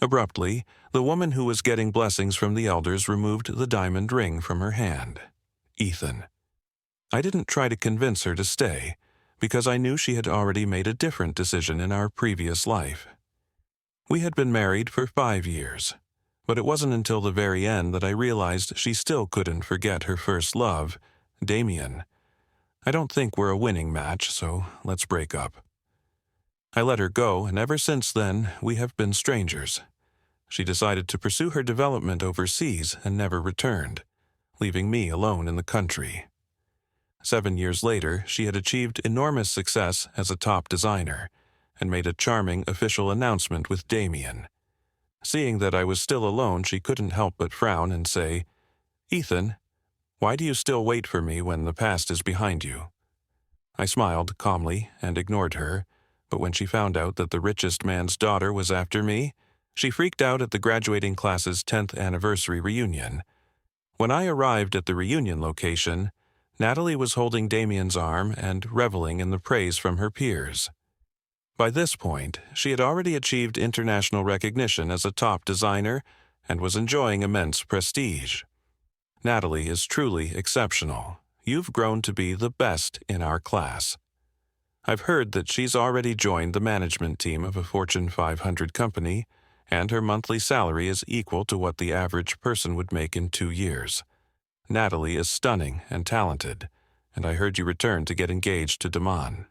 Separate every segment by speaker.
Speaker 1: Abruptly, the woman who was getting blessings from the elders removed the diamond ring from her hand. Ethan. I didn't try to convince her to stay, because I knew she had already made a different decision in our previous life. We had been married for 5 years, but it wasn't until the very end that I realized she still couldn't forget her first love, Damien. I don't think we're a winning match, so let's break up. I let her go, and ever since then, we have been strangers. She decided to pursue her development overseas and never returned, leaving me alone in the country. 7 years later, she had achieved enormous success as a top designer and made a charming official announcement with Damien. Seeing that I was still alone, she couldn't help but frown and say, "Ethan, why do you still wait for me when the past is behind you?" I smiled calmly and ignored her, but when she found out that the richest man's daughter was after me, she freaked out at the graduating class's 10th anniversary reunion. When I arrived at the reunion location, Natalie was holding Damien's arm and reveling in the praise from her peers. By this point, she had already achieved international recognition as a top designer and was enjoying immense prestige. Natalie is truly exceptional. You've grown to be the best in our class. I've heard that she's already joined the management team of a Fortune 500 company, and her monthly salary is equal to what the average person would make in 2 years. Natalie is stunning and talented, and I heard you returned to get engaged to Damon.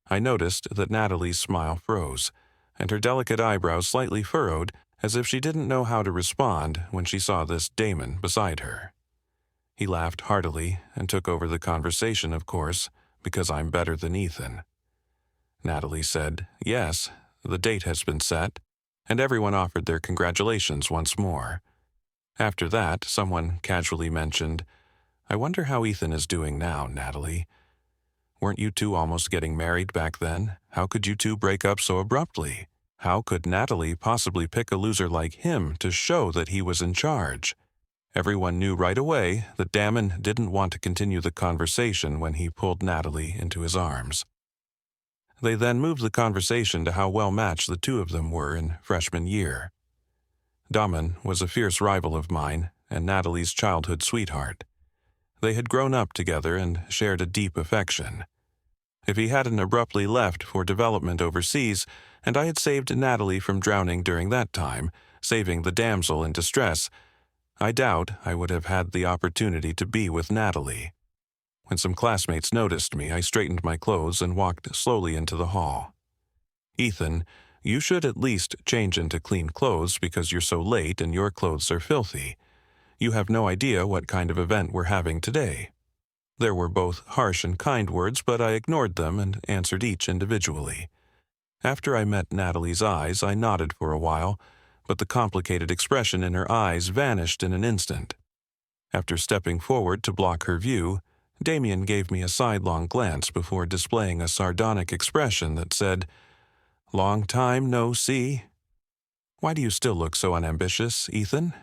Speaker 1: I noticed that Natalie's smile froze, and her delicate eyebrows slightly furrowed as if she didn't know how to respond when she saw this Damon beside her. He laughed heartily and took over the conversation, of course, because I'm better than Ethan. Natalie said, "Yes, the date has been set," and everyone offered their congratulations once more. After that, someone casually mentioned, "I wonder how Ethan is doing now, Natalie. Weren't you two almost getting married back then? How could you two break up so abruptly? How could Natalie possibly pick a loser like him to show that he was in charge?" Everyone knew right away that Damon didn't want to continue the conversation when he pulled Natalie into his arms. They then moved the conversation to how well matched the two of them were in freshman year. Damon was a fierce rival of mine and Natalie's childhood sweetheart. They had grown up together and shared a deep affection. If he hadn't abruptly left for development overseas, and I had saved Natalie from drowning during that time, saving the damsel in distress, I doubt I would have had the opportunity to be with Natalie. When some classmates noticed me, I straightened my clothes and walked slowly into the hall. "Ethan, you should at least change into clean clothes because you're so late and your clothes are filthy. You have no idea what kind of event we're having today." There were both harsh and kind words, but I ignored them and answered each individually. After I met Natalie's eyes, I nodded for a while, but the complicated expression in her eyes vanished in an instant. After stepping forward to block her view, Damien gave me a sidelong glance before displaying a sardonic expression that said, "Long time no see. Why do you still look so unambitious, Ethan?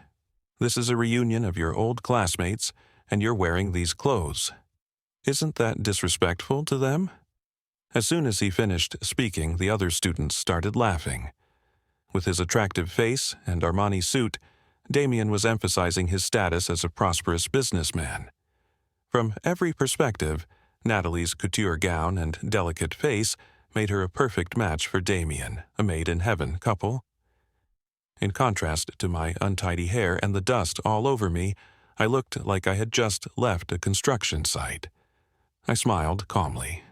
Speaker 1: This is a reunion of your old classmates, and you're wearing these clothes. Isn't that disrespectful to them?" As soon as he finished speaking, the other students started laughing. With his attractive face and Armani suit, Damien was emphasizing his status as a prosperous businessman. From every perspective, Natalie's couture gown and delicate face made her a perfect match for Damien, a made-in-heaven couple. In contrast to my untidy hair and the dust all over me, I looked like I had just left a construction site. I smiled calmly.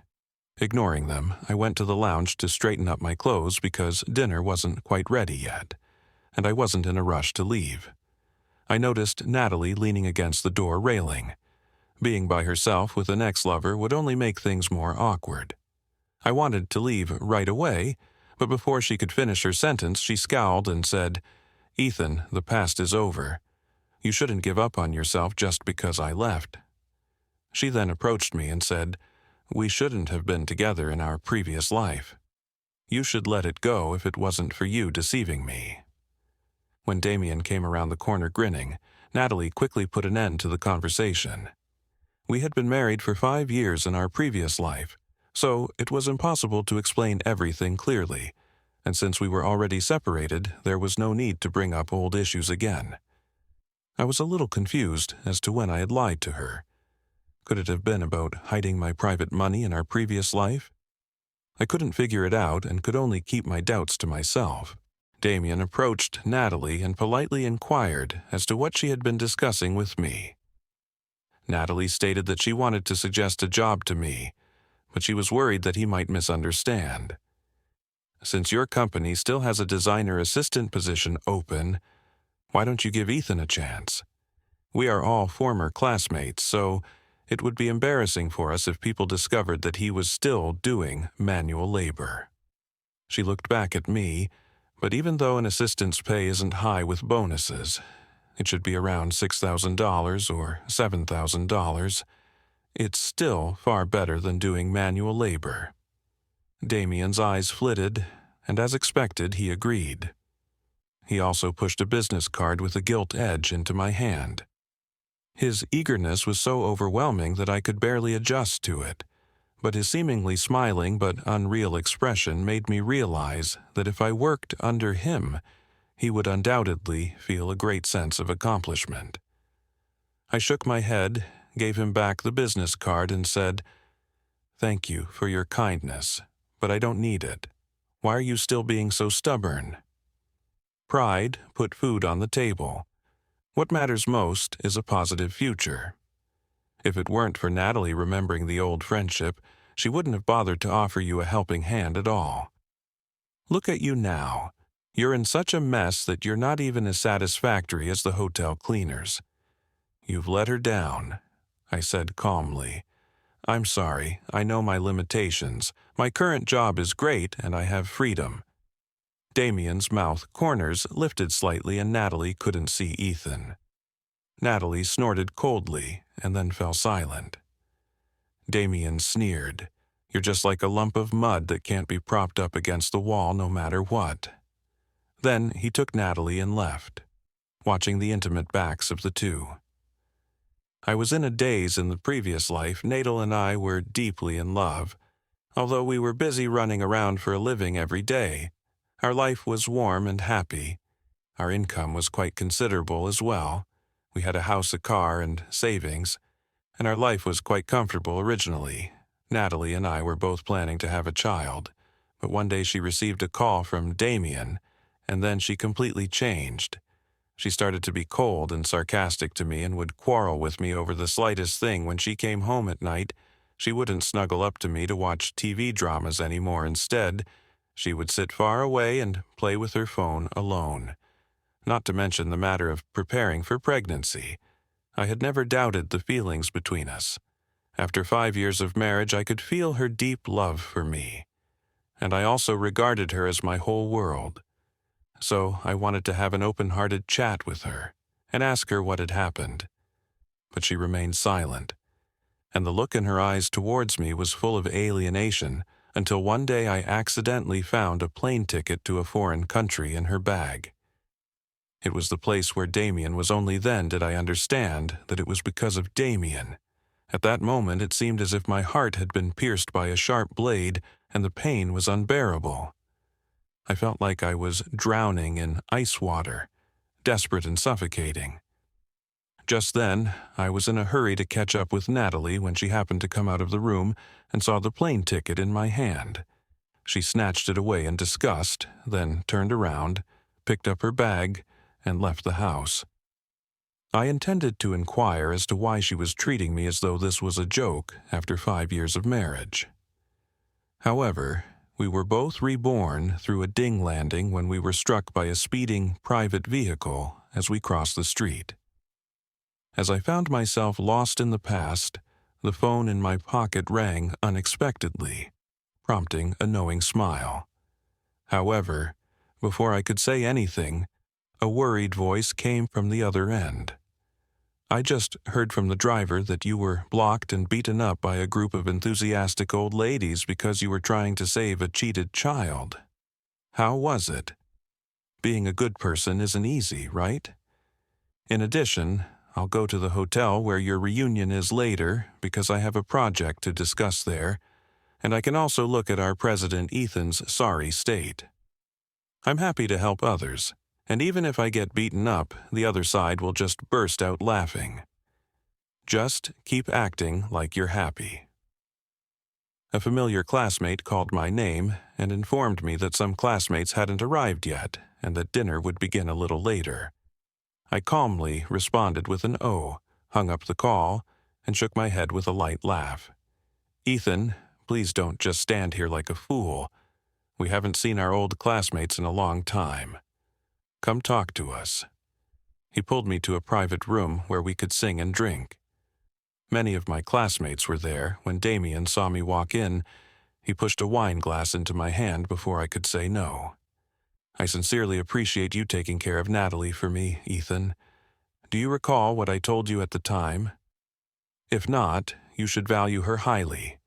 Speaker 1: Ignoring them, I went to the lounge to straighten up my clothes because dinner wasn't quite ready yet, and I wasn't in a rush to leave. I noticed Natalie leaning against the door railing. Being by herself with an ex-lover would only make things more awkward. I wanted to leave right away, but before she could finish her sentence, she scowled and said, "Ethan, the past is over. You shouldn't give up on yourself just because I left." She then approached me and said, "We shouldn't have been together in our previous life. You should let it go if it wasn't for you deceiving me." When Damien came around the corner grinning, Natalie quickly put an end to the conversation. We had been married for 5 years in our previous life, so it was impossible to explain everything clearly, and since we were already separated, there was no need to bring up old issues again. I was a little confused as to when I had lied to her. Could it have been about hiding my private money in our previous life? I couldn't figure it out and could only keep my doubts to myself. Damien approached Natalie and politely inquired as to what she had been discussing with me. Natalie stated that she wanted to suggest a job to me, but she was worried that he might misunderstand. Since your company still has a designer assistant position open, why don't you give Ethan a chance? We are all former classmates, so it would be embarrassing for us if people discovered that he was still doing manual labor. She looked back at me, but even though an assistant's pay isn't high with bonuses, it should be around $6,000 or $7,000, it's still far better than doing manual labor. Damien's eyes flitted, and as expected, he agreed. He also pushed a business card with a gilt edge into my hand. His eagerness was so overwhelming that I could barely adjust to it, but his seemingly smiling but unreal expression made me realize that if I worked under him, he would undoubtedly feel a great sense of accomplishment. I shook my head, gave him back the business card, and said, "Thank you for your kindness, but I don't need it. Why are you still being so stubborn?" Pride put food on the table. What matters most is a positive future. If it weren't for Natalie remembering the old friendship, she wouldn't have bothered to offer you a helping hand at all. Look at you now. You're in such a mess that you're not even as satisfactory as the hotel cleaners. You've let her down, I said calmly. I'm sorry, I know my limitations. My current job is great and I have freedom. Damien's mouth corners lifted slightly and Natalie couldn't see Ethan. Natalie snorted coldly and then fell silent. Damien sneered. You're just like a lump of mud that can't be propped up against the wall no matter what. Then he took Natalie and left, watching the intimate backs of the two. I was in a daze in the previous life. Natal and I were deeply in love. Although we were busy running around for a living every day, our life was warm and happy. Our income was quite considerable as well. We had a house, a car, and savings, and our life was quite comfortable originally. Natalie and I were both planning to have a child, but one day she received a call from Damien, and then she completely changed. She started to be cold and sarcastic to me and would quarrel with me over the slightest thing. When she came home at night, she wouldn't snuggle up to me to watch TV dramas anymore. Instead, she would sit far away and play with her phone alone. Not to mention the matter of preparing for pregnancy. I had never doubted the feelings between us. After 5 years of marriage, I could feel her deep love for me. And I also regarded her as my whole world. So I wanted to have an open-hearted chat with her and ask her what had happened. But she remained silent, and the look in her eyes towards me was full of alienation until one day I accidentally found a plane ticket to a foreign country in her bag. It was the place where Damien was. Only then did I understand that it was because of Damien. At that moment it seemed as if my heart had been pierced by a sharp blade and the pain was unbearable. I felt like I was drowning in ice water, desperate and suffocating. Just then, I was in a hurry to catch up with Natalie when she happened to come out of the room and saw the plane ticket in my hand. She snatched it away in disgust, then turned around, picked up her bag, and left the house. I intended to inquire as to why she was treating me as though this was a joke after 5 years of marriage. However, we were both reborn through a ding landing when we were struck by a speeding private vehicle as we crossed the street. As I found myself lost in the past, the phone in my pocket rang unexpectedly, prompting a knowing smile. However, before I could say anything, a worried voice came from the other end. I just heard from the driver that you were blocked and beaten up by a group of enthusiastic old ladies because you were trying to save a cheated child. How was it? Being a good person isn't easy, right? In addition, I'll go to the hotel where your reunion is later because I have a project to discuss there, and I can also look at our president Ethan's sorry state. I'm happy to help others, and even if I get beaten up, the other side will just burst out laughing. Just keep acting like you're happy. A familiar classmate called my name and informed me that some classmates hadn't arrived yet and that dinner would begin a little later. I calmly responded with an "oh," hung up the call, and shook my head with a light laugh. "Ethan, please don't just stand here like a fool. We haven't seen our old classmates in a long time. Come talk to us." He pulled me to a private room where we could sing and drink. Many of my classmates were there. When Damien saw me walk in, he pushed a wine glass into my hand before I could say no. "I sincerely appreciate you taking care of Natalie for me, Ethan. Do you recall what I told you at the time? If not, you should value her highly.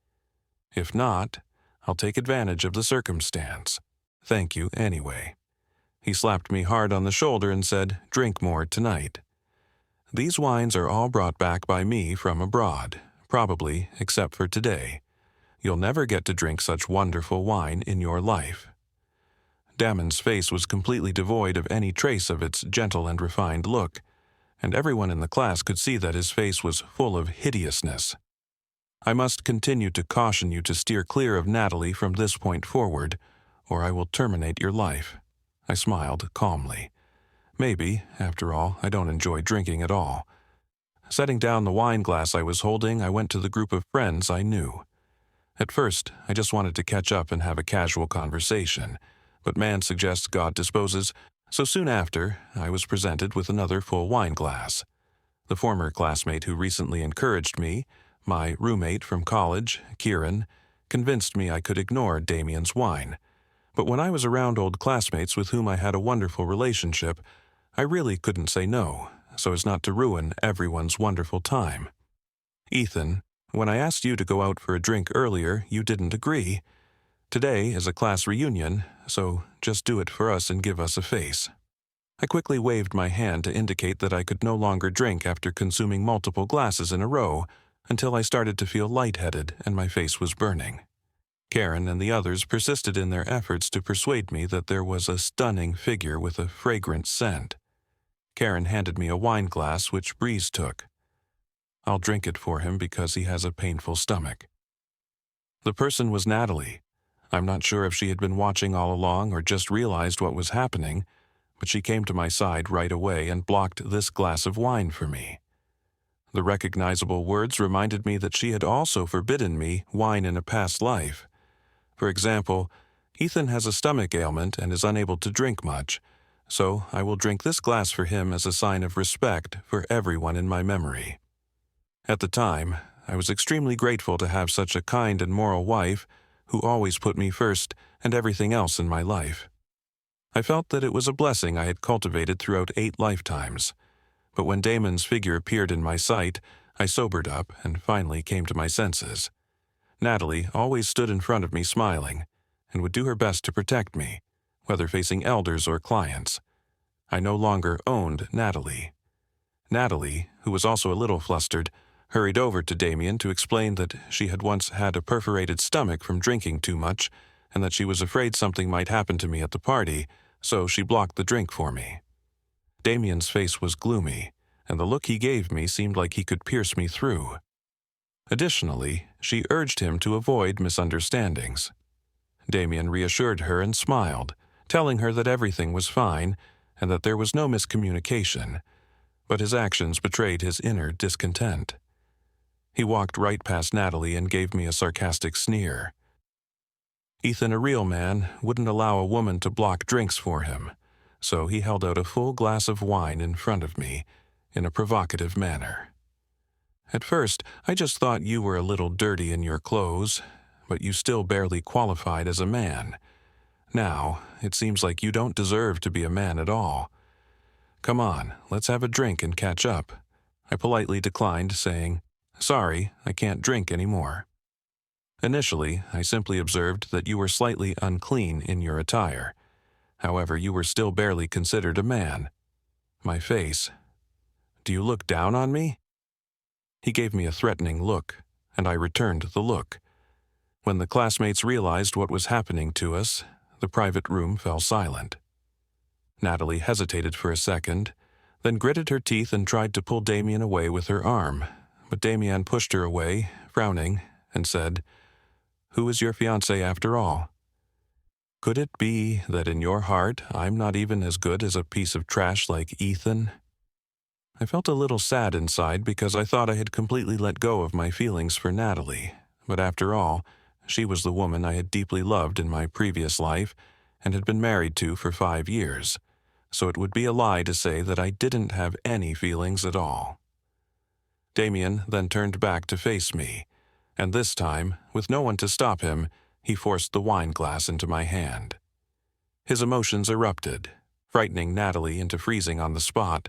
Speaker 1: If not, I'll take advantage of the circumstance. Thank you anyway." He slapped me hard on the shoulder and said, "Drink more tonight. These wines are all brought back by me from abroad, probably except for today. You'll never get to drink such wonderful wine in your life." Damon's face was completely devoid of any trace of its gentle and refined look, and everyone in the class could see that his face was full of hideousness. "I must continue to caution you to steer clear of Natalie from this point forward, or I will terminate your life." I smiled calmly. Maybe, after all, I don't enjoy drinking at all. Setting down the wine glass I was holding, I went to the group of friends I knew. At first, I just wanted to catch up and have a casual conversation, but man suggests God disposes, so soon after, I was presented with another full wine glass. The former classmate who recently encouraged me, my roommate from college, Kieran, convinced me I could ignore Damien's wine. But when I was around old classmates with whom I had a wonderful relationship, I really couldn't say no, so as not to ruin everyone's wonderful time. "Ethan, when I asked you to go out for a drink earlier, you didn't agree. Today is a class reunion, so just do it for us and give us a face." I quickly waved my hand to indicate that I could no longer drink after consuming multiple glasses in a row, until I started to feel lightheaded and my face was burning. Karen and the others persisted in their efforts to persuade me that there was a stunning figure with a fragrant scent. Karen handed me a wine glass, which Breeze took. "I'll drink it for him because he has a painful stomach." The person was Natalie. I'm not sure if she had been watching all along or just realized what was happening, but she came to my side right away and blocked this glass of wine for me. The recognizable words reminded me that she had also forbidden me wine in a past life. For example, "Ethan has a stomach ailment and is unable to drink much, so I will drink this glass for him as a sign of respect for everyone in my memory." At the time, I was extremely grateful to have such a kind and moral wife who always put me first and everything else in my life. I felt that it was a blessing I had cultivated throughout 8 lifetimes. But when Damon's figure appeared in my sight, I sobered up and finally came to my senses. Natalie always stood in front of me smiling and would do her best to protect me, whether facing elders or clients. I no longer owned Natalie. Natalie, who was also a little flustered, hurried over to Damien to explain that she had once had a perforated stomach from drinking too much and that she was afraid something might happen to me at the party, so she blocked the drink for me. Damien's face was gloomy, and the look he gave me seemed like he could pierce me through. Additionally, she urged him to avoid misunderstandings. Damien reassured her and smiled, telling her that everything was fine and that there was no miscommunication, but his actions betrayed his inner discontent. He walked right past Natalie and gave me a sarcastic sneer. Ethan, a real man, wouldn't allow a woman to block drinks for him, so he held out a full glass of wine in front of me in a provocative manner. "At first, I just thought you were a little dirty in your clothes, but you still barely qualified as a man. Now, it seems like you don't deserve to be a man at all. Come on, let's have a drink and catch up." I politely declined, saying, "Sorry, I can't drink anymore." Initially, I simply observed that you were slightly unclean in your attire. However, you were still barely considered a man. My face. "Do you look down on me?" He gave me a threatening look, and I returned the look. When the classmates realized what was happening to us, the private room fell silent. Natalie hesitated for a second, then gritted her teeth and tried to pull Damien away with her arm, but Damien pushed her away, frowning, and said, "Who is your fiancé after all? Could it be that in your heart I'm not even as good as a piece of trash like Ethan?" I felt a little sad inside because I thought I had completely let go of my feelings for Natalie, but after all, she was the woman I had deeply loved in my previous life and had been married to for 5 years, so it would be a lie to say that I didn't have any feelings at all. Damien then turned back to face me, and this time, with no one to stop him, he forced the wine glass into my hand. His emotions erupted, frightening Natalie into freezing on the spot,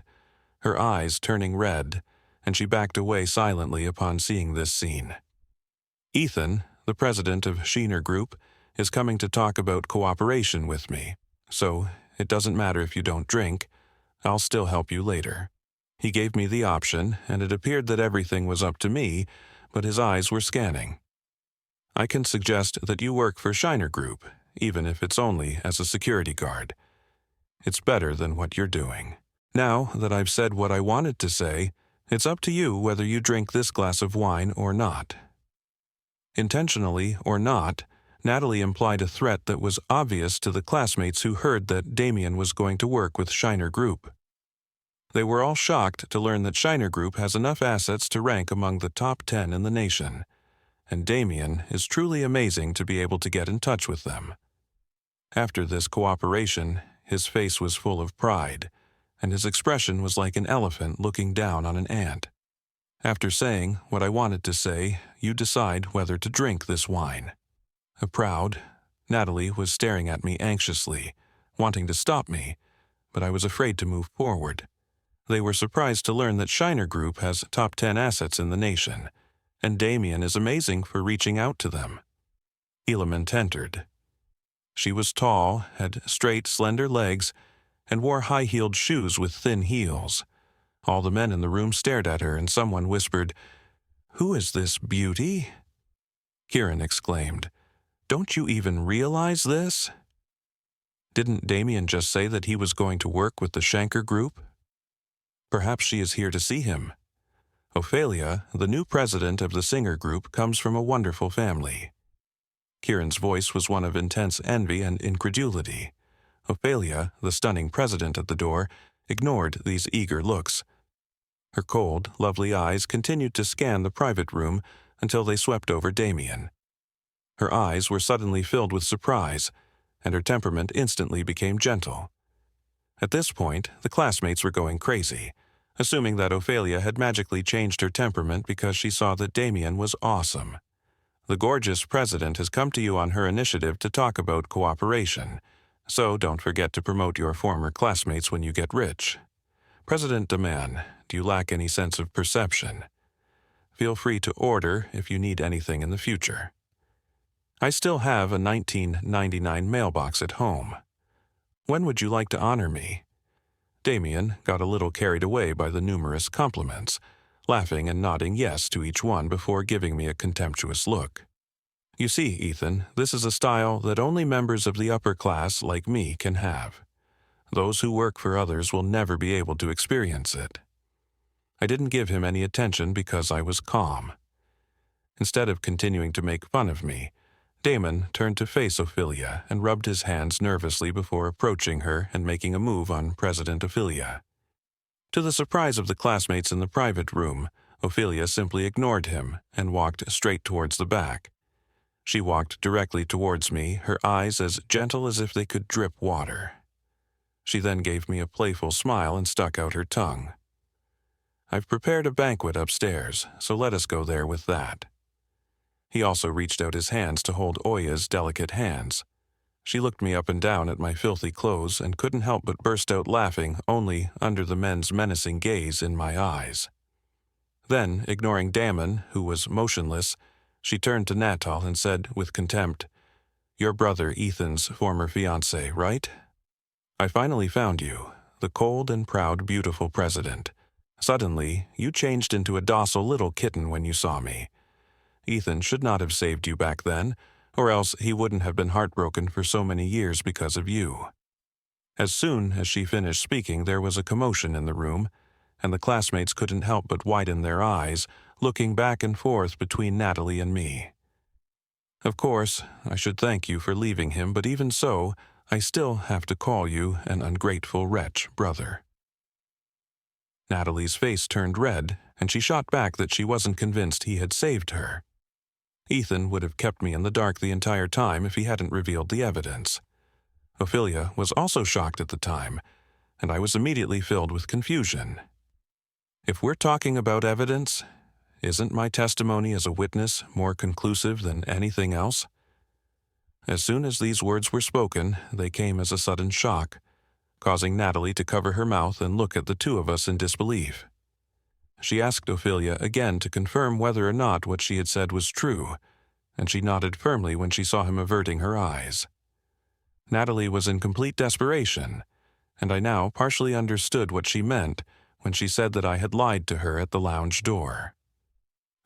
Speaker 1: her eyes turning red, and she backed away silently upon seeing this scene. Ethan, the president of Sheener Group, is coming to talk about cooperation with me, so it doesn't matter if you don't drink, I'll still help you later. He gave me the option, and it appeared that everything was up to me, but his eyes were scanning. I can suggest that you work for Sheener Group, even if it's only as a security guard. It's better than what you're doing. Now that I've said what I wanted to say, it's up to you whether you drink this glass of wine or not. Intentionally or not, Natalie implied a threat that was obvious to the classmates who heard that Damien was going to work with Sheener Group. They were all shocked to learn that Sheener Group has enough assets to rank among the top 10 in the nation, and Damien is truly amazing to be able to get in touch with them. After this cooperation, his face was full of pride, and his expression was like an elephant looking down on an ant. After saying what I wanted to say, you decide whether to drink this wine. Natalie was staring at me anxiously, wanting to stop me, but I was afraid to move forward. They were surprised to learn that Sheener Group has top 10 assets in the nation, and Damien is amazing for reaching out to them. Element entered. She was tall, had straight, slender legs, and wore high-heeled shoes with thin heels. All the men in the room stared at her, and someone whispered, "Who is this beauty?" Kieran exclaimed, "Don't you even realize this?" Didn't Damien just say that he was going to work with the Shanker Group? Perhaps she is here to see him. Ophelia, the new president of the Singer Group, comes from a wonderful family. Kieran's voice was one of intense envy and incredulity. Ophelia, the stunning president at the door, ignored these eager looks. Her cold, lovely eyes continued to scan the private room until they swept over Damien. Her eyes were suddenly filled with surprise, and her temperament instantly became gentle. At this point, the classmates were going crazy, assuming that Ophelia had magically changed her temperament because she saw that Damien was awesome. The gorgeous president has come to you on her initiative to talk about cooperation, so don't forget to promote your former classmates when you get rich. President Daman, do you lack any sense of perception? Feel free to order if you need anything in the future. I still have a 1999 mailbox at home. When would you like to honor me? Damien got a little carried away by the numerous compliments, laughing and nodding yes to each one before giving me a contemptuous look. You see, Ethan, this is a style that only members of the upper class like me can have. Those who work for others will never be able to experience it. I didn't give him any attention because I was calm. Instead of continuing to make fun of me, Damon turned to face Ophelia and rubbed his hands nervously before approaching her and making a move on President Ophelia. To the surprise of the classmates in the private room, Ophelia simply ignored him and walked straight towards the back. She walked directly towards me, her eyes as gentle as if they could drip water. She then gave me a playful smile and stuck out her tongue. I've prepared a banquet upstairs, so let us go there with that. He also reached out his hands to hold Oya's delicate hands. She looked me up and down at my filthy clothes and couldn't help but burst out laughing only under the men's menacing gaze in my eyes. Then, ignoring Damon, who was motionless, she turned to Natal and said with contempt, "Your brother Ethan's former fiancé, right? I finally found you, the cold and proud, beautiful president. Suddenly, you changed into a docile little kitten when you saw me. Ethan should not have saved you back then, or else he wouldn't have been heartbroken for so many years because of you." As soon as she finished speaking, there was a commotion in the room, and the classmates couldn't help but widen their eyes, looking back and forth between Natalie and me. Of course, I should thank you for leaving him, but even so, I still have to call you an ungrateful wretch, brother. Natalie's face turned red, and she shot back that she wasn't convinced he had saved her. Ethan would have kept me in the dark the entire time if he hadn't revealed the evidence. Ophelia was also shocked at the time, and I was immediately filled with confusion. If we're talking about evidence, isn't my testimony as a witness more conclusive than anything else? As soon as these words were spoken, they came as a sudden shock, causing Natalie to cover her mouth and look at the two of us in disbelief. She asked Ophelia again to confirm whether or not what she had said was true, and she nodded firmly when she saw him averting her eyes. Natalie was in complete desperation, and I now partially understood what she meant when she said that I had lied to her at the lounge door.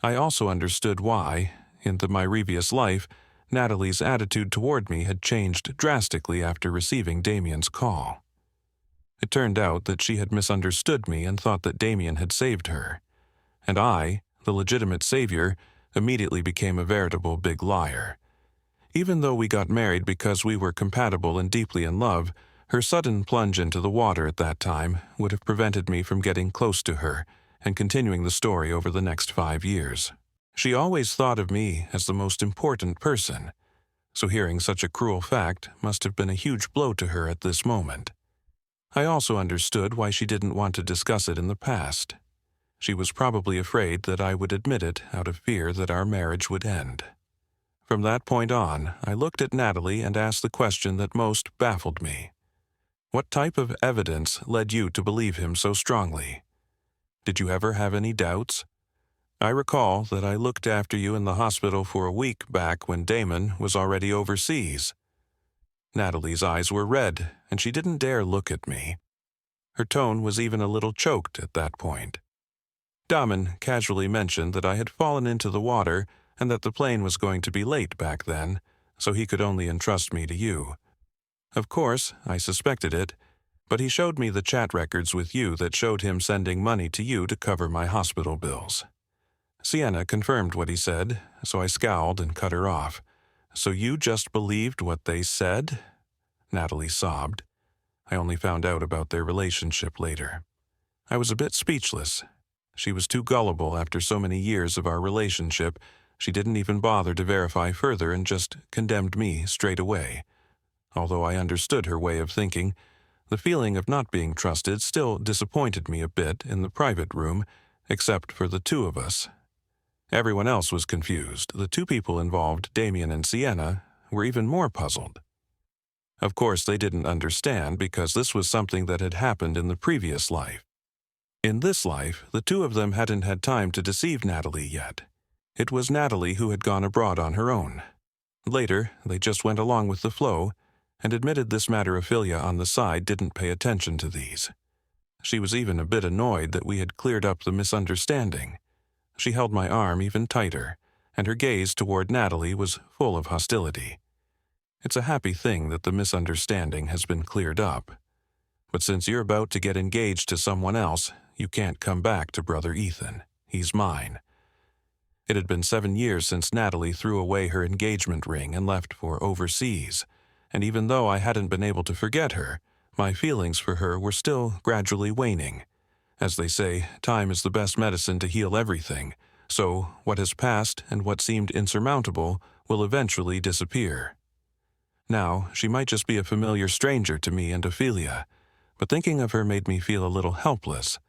Speaker 1: I also understood why, in my previous life, Natalie's attitude toward me had changed drastically after receiving Damien's call. It turned out that she had misunderstood me and thought that Damien had saved her, and I, the legitimate savior, immediately became a veritable big liar. Even though we got married because we were compatible and deeply in love, her sudden plunge into the water at that time would have prevented me from getting close to her and continuing the story over the next 5 years. She always thought of me as the most important person, so hearing such a cruel fact must have been a huge blow to her at this moment. I also understood why she didn't want to discuss it in the past. She was probably afraid that I would admit it out of fear that our marriage would end. From that point on, I looked at Natalie and asked the question that most baffled me. What type of evidence led you to believe him so strongly? Did you ever have any doubts? I recall that I looked after you in the hospital for a week back when Damon was already overseas. Natalie's eyes were red, and she didn't dare look at me. Her tone was even a little choked at that point. Damon casually mentioned that I had fallen into the water and that the plane was going to be late back then, so he could only entrust me to you. Of course, I suspected it, but he showed me the chat records with you that showed him sending money to you to cover my hospital bills. Sienna confirmed what he said, so I scowled and cut her off. So you just believed what they said? Natalie sobbed. I only found out about their relationship later. I was a bit speechless. She was too gullible after so many years of our relationship. She didn't even bother to verify further and just condemned me straight away. Although I understood her way of thinking, the feeling of not being trusted still disappointed me a bit in the private room, except for the two of us. Everyone else was confused. The two people involved, Damien and Sienna, were even more puzzled. Of course, they didn't understand because this was something that had happened in the previous life. In this life, the two of them hadn't had time to deceive Natalie yet. It was Natalie who had gone abroad on her own. Later, they just went along with the flow and admitted this matter Ophelia on the side didn't pay attention to these. She was even a bit annoyed that we had cleared up the misunderstanding. She held my arm even tighter, and her gaze toward Natalie was full of hostility. It's a happy thing that the misunderstanding has been cleared up. But since you're about to get engaged to someone else, you can't come back to Brother Ethan. He's mine. It had been 7 years since Natalie threw away her engagement ring and left for overseas, and even though I hadn't been able to forget her, my feelings for her were still gradually waning. As they say, time is the best medicine to heal everything, so what has passed and what seemed insurmountable will eventually disappear. Now, she might just be a familiar stranger to me and Ophelia, but thinking of her made me feel a little helpless.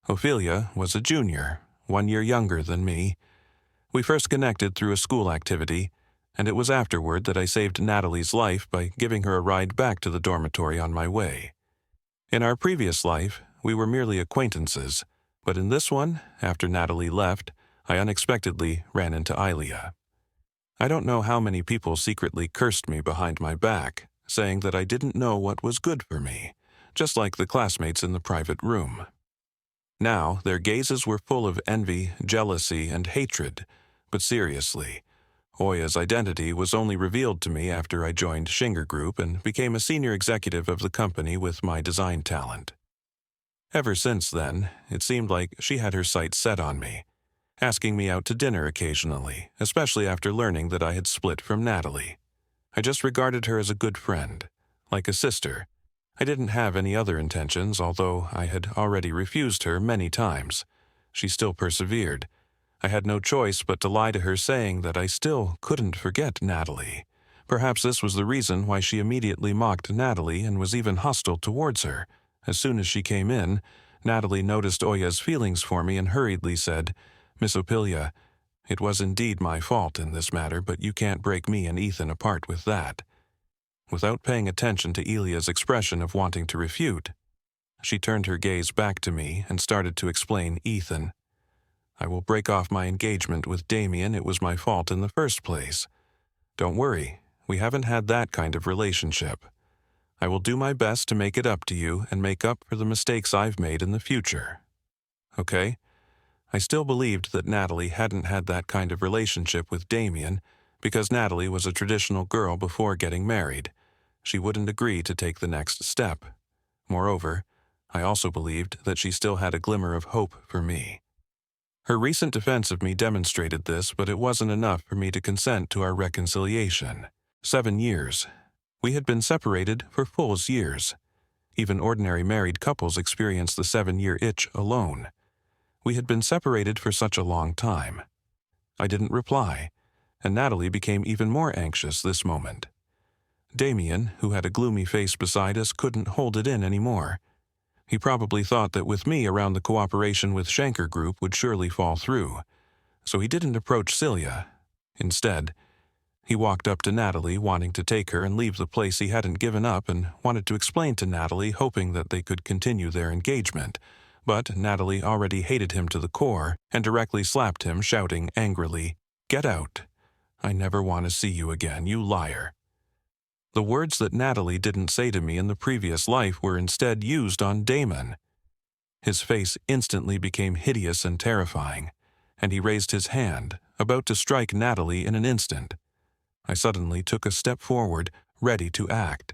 Speaker 1: Ophelia was a junior, 1 year younger than me. We first connected through a school activity, and it was afterward that I saved Natalie's life by giving her a ride back to the dormitory on my way. In our previous life, we were merely acquaintances, but in this one, after Natalie left, I unexpectedly ran into Ilea. I don't know how many people secretly cursed me behind my back, saying that I didn't know what was good for me, just like the classmates in the private room. Now, their gazes were full of envy, jealousy, and hatred, but seriously, Oya's identity was only revealed to me after I joined Shinger Group and became a senior executive of the company with my design talent. Ever since then, it seemed like she had her sights set on me, asking me out to dinner occasionally, especially after learning that I had split from Natalie. I just regarded her as a good friend, like a sister. I didn't have any other intentions, although I had already refused her many times. She still persevered. I had no choice but to lie to her, saying that I still couldn't forget Natalie. Perhaps this was the reason why she immediately mocked Natalie and was even hostile towards her. As soon as she came in, Natalie noticed Oya's feelings for me and hurriedly said, "Miss Opilia, it was indeed my fault in this matter, but you can't break me and Ethan apart with that." Without paying attention to Elia's expression of wanting to refute, she turned her gaze back to me and started to explain, "Ethan, I will break off my engagement with Damien. It was my fault in the first place. Don't worry, we haven't had that kind of relationship. I will do my best to make it up to you and make up for the mistakes I've made in the future. Okay?" I still believed that Natalie hadn't had that kind of relationship with Damien because Natalie was a traditional girl before getting married. She wouldn't agree to take the next step. Moreover, I also believed that she still had a glimmer of hope for me. Her recent defense of me demonstrated this, but it wasn't enough for me to consent to our reconciliation. 7 years. We had been separated for full years. Even ordinary married couples experience the 7-year itch alone. We had been separated for such a long time. I didn't reply, and Natalie became even more anxious this moment. Damien, who had a gloomy face beside us, couldn't hold it in anymore. He probably thought that with me around the cooperation with Shanker Group would surely fall through, so he didn't approach Celia. Instead, he walked up to Natalie, wanting to take her and leave the place he hadn't given up, and wanted to explain to Natalie, hoping that they could continue their engagement. But Natalie already hated him to the core and directly slapped him, shouting angrily, "Get out! I never want to see you again, you liar." The words that Natalie didn't say to me in the previous life were instead used on Damon. His face instantly became hideous and terrifying, and he raised his hand, about to strike Natalie in an instant. I suddenly took a step forward, ready to act.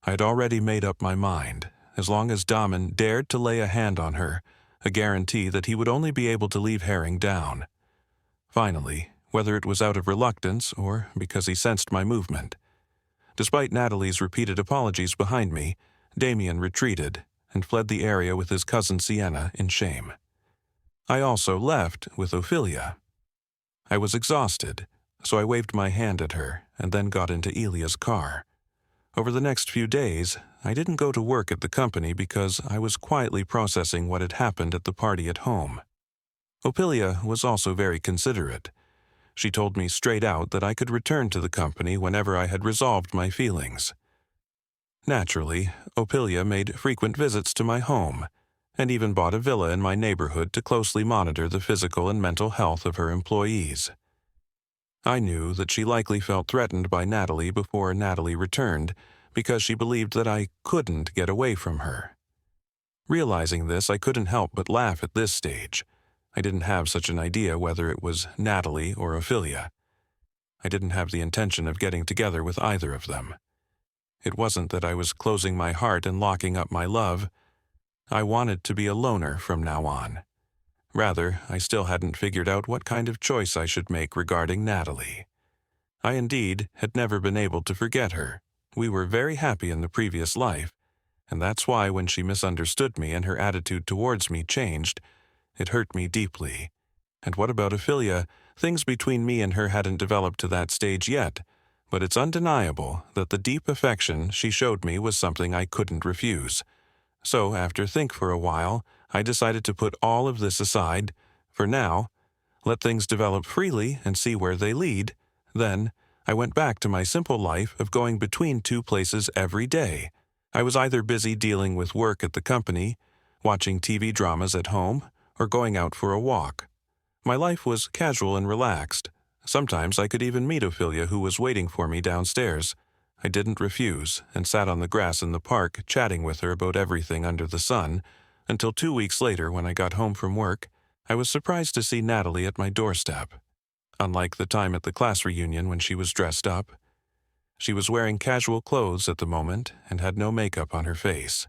Speaker 1: I had already made up my mind. As long as Damon dared to lay a hand on her, a guarantee that he would only be able to leave Herring down. Finally, whether it was out of reluctance or because he sensed my movement, despite Natalie's repeated apologies behind me, Damien retreated and fled the area with his cousin Sienna in shame. I also left with Ophelia. I was exhausted, so I waved my hand at her and then got into Elia's car. Over the next few days, I didn't go to work at the company because I was quietly processing what had happened at the party at home. Ophelia was also very considerate. She told me straight out that I could return to the company whenever I had resolved my feelings. Naturally, Ophelia made frequent visits to my home, and even bought a villa in my neighborhood to closely monitor the physical and mental health of her employees. I knew that she likely felt threatened by Natalie before Natalie returned, because she believed that I couldn't get away from her. Realizing this, I couldn't help but laugh at this stage. I didn't have such an idea whether it was Natalie or Ophelia. I didn't have the intention of getting together with either of them. It wasn't that I was closing my heart and locking up my love. I wanted to be a loner from now on. Rather, I still hadn't figured out what kind of choice I should make regarding Natalie. I indeed had never been able to forget her. We were very happy in the previous life, and that's why when she misunderstood me and her attitude towards me changed, it hurt me deeply. And what about Ophelia? Things between me and her hadn't developed to that stage yet, but it's undeniable that the deep affection she showed me was something I couldn't refuse. So, after think for a while, I decided to put all of this aside, for now, let things develop freely and see where they lead. Then, I went back to my simple life of going between two places every day. I was either busy dealing with work at the company, watching TV dramas at home, or going out for a walk. My life was casual and relaxed. Sometimes I could even meet Ophelia, who was waiting for me downstairs. I didn't refuse and sat on the grass in the park chatting with her about everything under the sun, until 2 weeks later when I got home from work, I was surprised to see Natalie at my doorstep. Unlike the time at the class reunion when she was dressed up, she was wearing casual clothes at the moment and had no makeup on her face.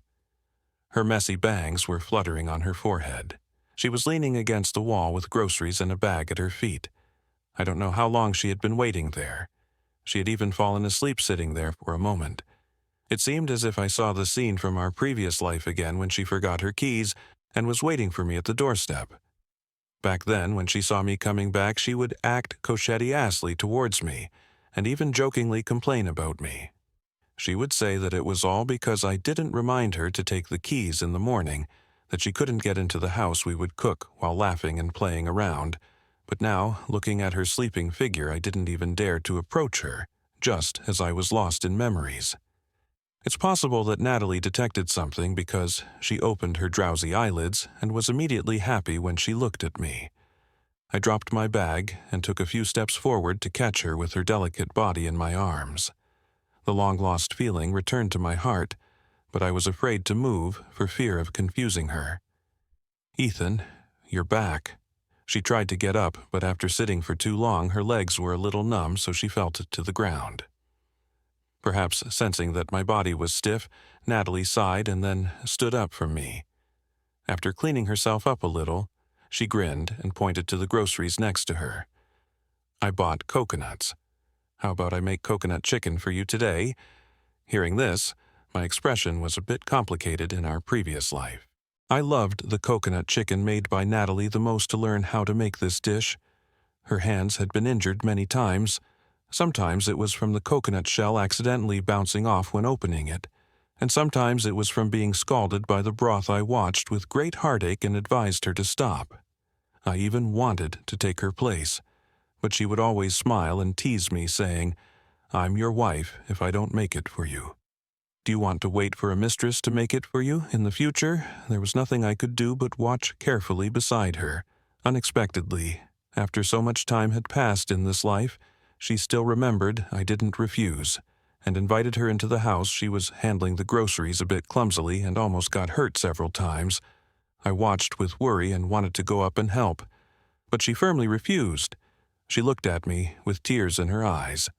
Speaker 1: Her messy bangs were fluttering on her forehead. She was leaning against the wall with groceries and a bag at her feet. I don't know how long she had been waiting there. She had even fallen asleep sitting there for a moment. It seemed as if I saw the scene from our previous life again when she forgot her keys and was waiting for me at the doorstep. Back then, when she saw me coming back, she would act coquetty-assly towards me and even jokingly complain about me. She would say that it was all because I didn't remind her to take the keys in the morning, that she couldn't get into the house we would cook while laughing and playing around. But now, looking at her sleeping figure, I didn't even dare to approach her, just as I was lost in memories. It's possible that Natalie detected something because she opened her drowsy eyelids and was immediately happy when she looked at me. I dropped my bag and took a few steps forward to catch her with her delicate body in my arms. The long-lost feeling returned to my heart, but I was afraid to move for fear of confusing her. "Ethan, you're back." She tried to get up, but after sitting for too long, her legs were a little numb, so she fell to the ground. Perhaps sensing that my body was stiff, Natalie sighed and then stood up from me. After cleaning herself up a little, she grinned and pointed to the groceries next to her. "I bought coconuts. How about I make coconut chicken for you today?" Hearing this, my expression was a bit complicated in our previous life. I loved the coconut chicken made by Natalie the most to learn how to make this dish. Her hands had been injured many times. Sometimes it was from the coconut shell accidentally bouncing off when opening it, and sometimes it was from being scalded by the broth I watched with great heartache and advised her to stop. I even wanted to take her place, but she would always smile and tease me, saying, "I'm your wife if I don't make it for you. Do you want to wait for a mistress to make it for you in the future?" There was nothing I could do but watch carefully beside her. Unexpectedly, after so much time had passed in this life, she still remembered I didn't refuse, and invited her into the house. She was handling the groceries a bit clumsily and almost got hurt several times. I watched with worry and wanted to go up and help, but she firmly refused. She looked at me with tears in her eyes.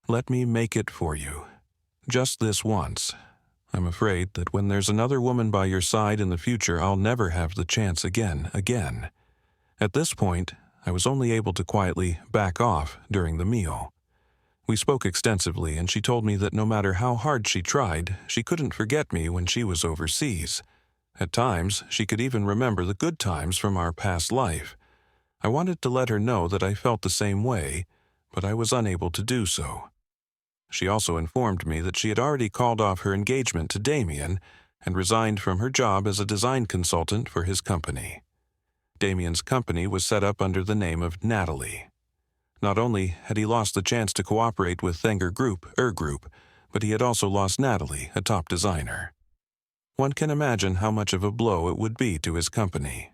Speaker 1: "Let me make it for you. Just this once. I'm afraid that when there's another woman by your side in the future, I'll never have the chance again. At this point, I was only able to quietly back off during the meal. We spoke extensively, and she told me that no matter how hard she tried, she couldn't forget me when she was overseas. At times, she could even remember the good times from our past life. I wanted to let her know that I felt the same way, but I was unable to do so. She also informed me that she had already called off her engagement to Damien and resigned from her job as a design consultant for his company. Damien's company was set up under the name of Natalie. Not only had he lost the chance to cooperate with Thenger Group, but he had also lost Natalie, a top designer. One can imagine how much of a blow it would be to his company.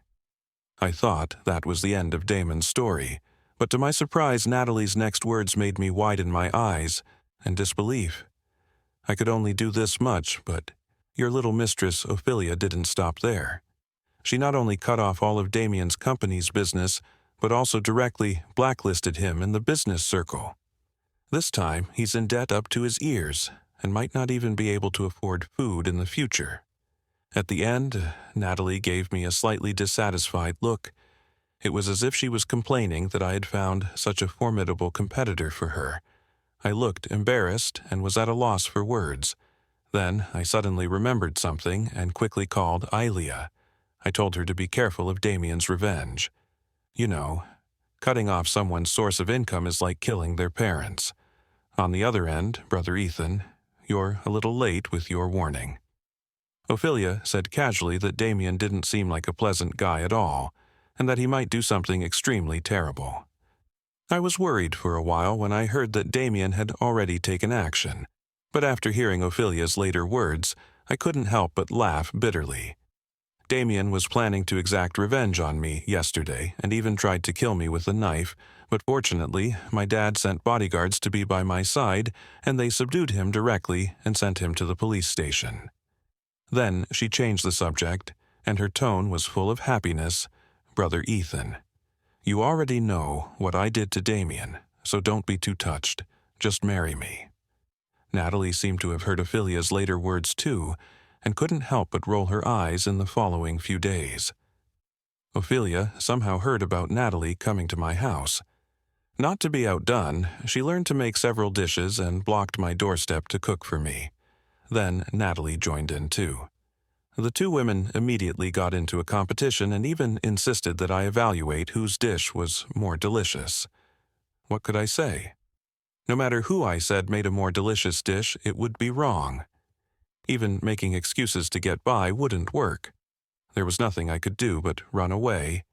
Speaker 1: I thought that was the end of Damon's story, but to my surprise, Natalie's next words made me widen my eyes and disbelief. I could only do this much, but your little mistress Ophelia didn't stop there. She not only cut off all of Damien's company's business, but also directly blacklisted him in the business circle. This time, he's in debt up to his ears and might not even be able to afford food in the future. At the end, Natalie gave me a slightly dissatisfied look. It was as if she was complaining that I had found such a formidable competitor for her. I looked embarrassed and was at a loss for words. Then I suddenly remembered something and quickly called Ilia. I told her to be careful of Damien's revenge. You know, cutting off someone's source of income is like killing their parents. On the other end, Brother Ethan, you're a little late with your warning. Ophelia said casually that Damien didn't seem like a pleasant guy at all, and that he might do something extremely terrible. I was worried for a while when I heard that Damien had already taken action, but after hearing Ophelia's later words, I couldn't help but laugh bitterly. Damien was planning to exact revenge on me yesterday and even tried to kill me with a knife, but fortunately, my dad sent bodyguards to be by my side, and they subdued him directly and sent him to the police station. Then she changed the subject, and her tone was full of happiness. Brother Ethan. You already know what I did to Damien, so don't be too touched. Just marry me." Natalie seemed to have heard Ophelia's later words too, and couldn't help but roll her eyes in the following few days. Ophelia somehow heard about Natalie coming to my house. Not to be outdone, she learned to make several dishes and blocked my doorstep to cook for me. Then Natalie joined in too. The two women immediately got into a competition and even insisted that I evaluate whose dish was more delicious. What could I say? No matter who I said made a more delicious dish, it would be wrong. Even making excuses to get by wouldn't work. There was nothing I could do but run away.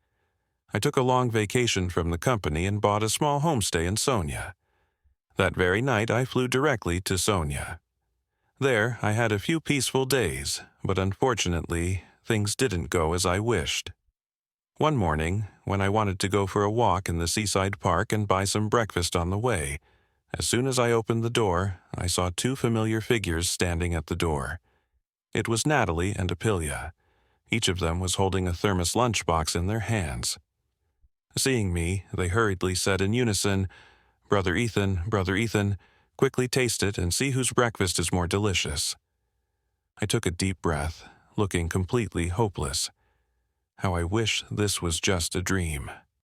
Speaker 1: I took a long vacation from the company and bought a small homestay in Sonia. That very night I flew directly to Sonia. There I had a few peaceful days, but unfortunately things didn't go as I wished. One morning, when I wanted to go for a walk in the seaside park and buy some breakfast on the way, as soon as I opened the door, I saw two familiar figures standing at the door. It was Natalie and Ophelia. Each of them was holding a thermos lunchbox in their hands. Seeing me, they hurriedly said in unison, Brother Ethan, quickly taste it and see whose breakfast is more delicious." I took a deep breath, looking completely hopeless. How I wish this was just a dream.